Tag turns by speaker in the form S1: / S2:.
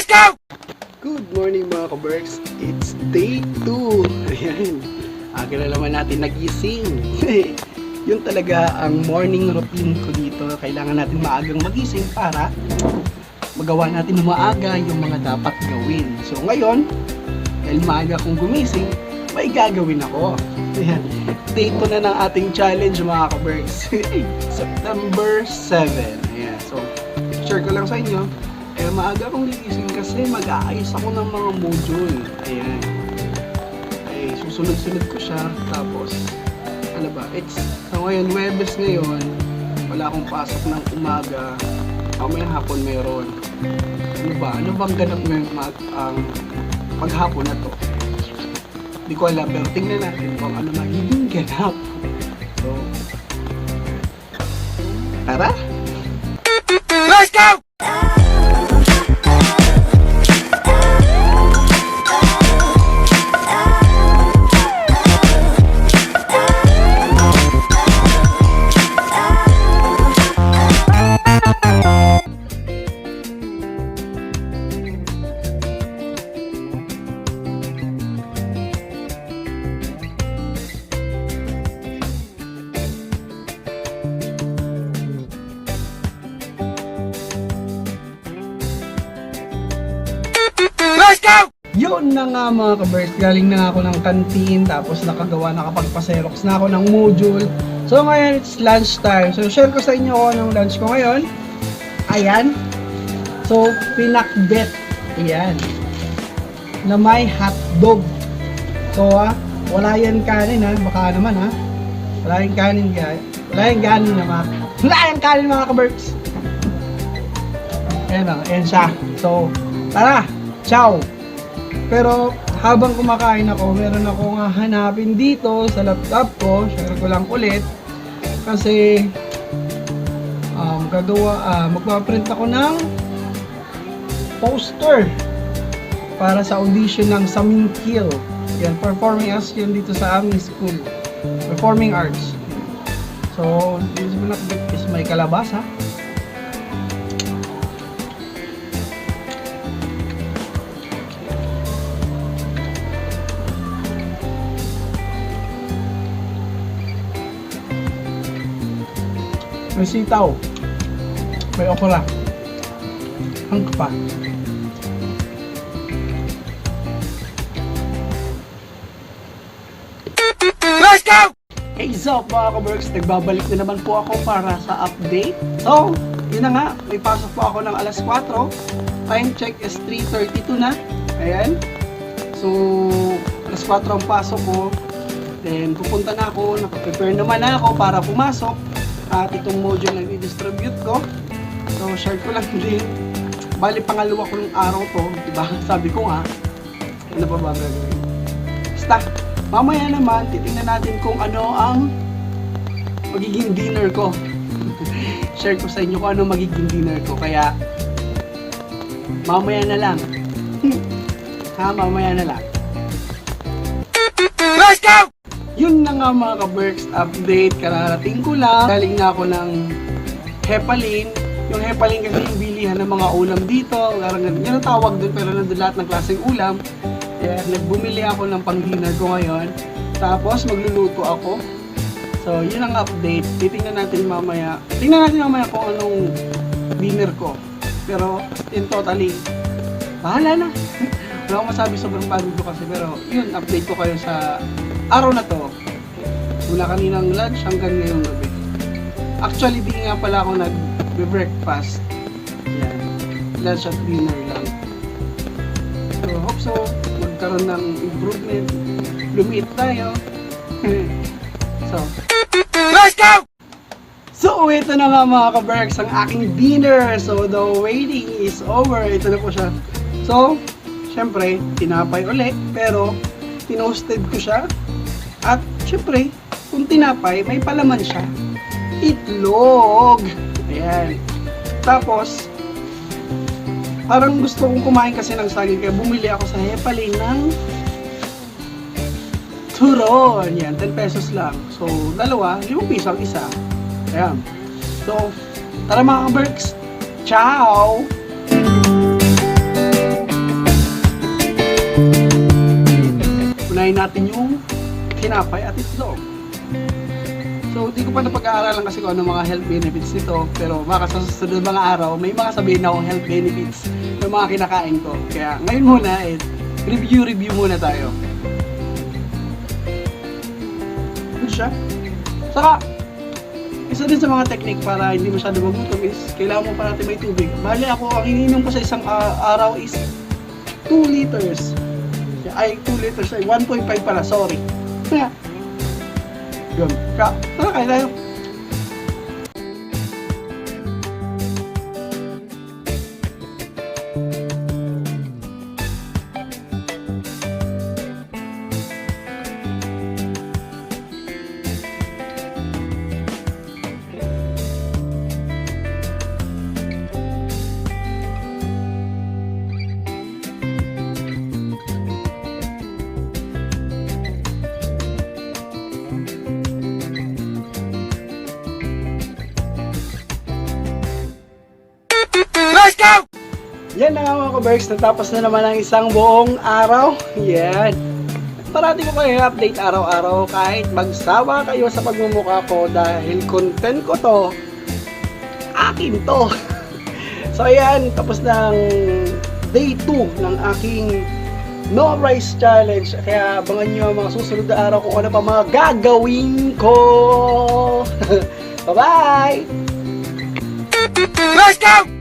S1: Let's go!
S2: Good morning mga ka-Berks. It's day 2. Ayan. Aga na naman natin nagising. Yun talaga ang morning routine ko dito. Kailangan natin maagang magising para magawa natin na maaga yung mga dapat gawin. So ngayon, dahil maaga kong gumising, may gagawin ako. Ayan. Day 2 na ng ating challenge mga ka-Berks. September 7. Ayan. So, share ko lang sa inyo. Maaga akong gigising kasi mag-aayos ako ng mga module. Ayan. Ay, susunod-sunod ko siya. Tapos, ano ba? So ngayon, Webes ngayon. Wala akong pasok ng umaga. Mamayang hapon meron. Ano ba? Ano bang ganap ngayong paghapon na to? Hindi ko alam. Pero tingnan natin kung ano magiging ganap. So, tara!
S1: Let's go! Let's go!
S2: Yun na nga mga ka-Berks, galing na ako ng canteen, tapos nakapagpa-xerox na ako ng module. So ngayon, it's lunch time. So share ko sa inyo kung anong lunch ko ngayon. Ayan. So, pinakbet. Ayan. Na may hotdog. So wala yan kanin baka naman Wala yung kanin guys. Wala yung kanin naman. Wala yung kanin mga ka-Berks. Ayan siya. So, tara! Ciao! Pero habang kumakain ako, meron akong hanapin dito sa laptop ko. Share ko lang ulit. Kasi magpaprint ako ng poster para sa audition ng Samingkil. Yan, performing arts yun dito sa aming school. Performing arts. So, this is may kalabasa. May sitaw, may okra, ang kapa.
S1: Let's go!
S2: Hey, so mga ka-Berks, nagbabalik na naman po ako para sa update. So, yun na nga, may pasok po ako ng alas 4. Time check is 3:32 na. Ayan. So, alas 4 ang pasok ko. Then, pupunta na ako, nakaprepare naman na ako para pumasok. At itong module na i-distribute ko. So, share ko lang din. Bali, pangalawa ko ng araw to. Diba? Sabi ko nga, ano pa ba gagawin? Basta, mamaya naman, titingnan natin kung ano ang magiging dinner ko. Share ko sa inyo kung ano magiging dinner ko. Kaya, mamaya na lang. Mamaya na lang.
S1: Let's go!
S2: Yun na nga mga ka-Berks, update, kararating ko lang. Galing na ako ng Hepalin. Yung Hepalin kasi yung bilihan ng mga ulam dito. Yan ang tawag doon, pero nandun lahat ng klaseng ulam. Kaya nagbumili ako ng pang-dinner ko ngayon. Tapos magluluto ako. So yun ang update. Tingnan natin mamaya kung anong dinner ko. Pero in totally, bahala na. Wala akong masabi, sobrang pagod ko kasi. Pero yun, update ko kayo sa araw na to. Mula kaninang lunch hanggang ngayong gabi. Actually, di nga pala ako nag-breakfast. Yan. Lunch at dinner lang. So, hope so. Magkaroon ng improvement. Lumiit tayo. So,
S1: Let's go!
S2: So, ito na nga mga ka-Berks ang aking dinner. So, the waiting is over. Ito na po siya. So, syempre, tinapay ulit. Pero, tinoasted ko siya. At, syempre, kung tinapay, may palaman siya. Itlog! Ayan. Tapos, parang gusto kong kumain kasi ng saging. Kaya bumili ako sa Hepalin ng turon. Yan, 10 pesos lang. So, dalawa, 5 piso ang isa. Ayan. So, tara mga ka-Berks. Ciao! kinain natin yung tinapay at itlog. So, hindi ko pa napag-aaralan kasi kung ano mga health benefits nito. Pero mga sa susunod mga araw, may mga sabihin na akong health benefits ng mga kinakain ko. Kaya ngayon muna, review muna tayo. Good siya. Saka, isa din sa mga technique para hindi masyado magutom is kailangan mo pa natin may tubig. Bali ako, ang iniinom ko sa isang araw is 2 liters. Ay, 2 liters. Ay, 1.5 pala, sorry. Kaya, yun. Tara, kain tayo.
S1: Let's go!
S2: Yan na nga mga ka-Berks, natapos na naman ang isang buong araw. Yan. Parati ko kayo update araw-araw kahit magsawa kayo sa pagmumukha ko dahil content ko to. Akin to. So ayan, tapos ng day 2 ng aking No Rice Challenge. Kaya abangan nyo ang mga susunod na araw kung ano pa mga gagawin ko. Bye-bye!
S1: Let's go!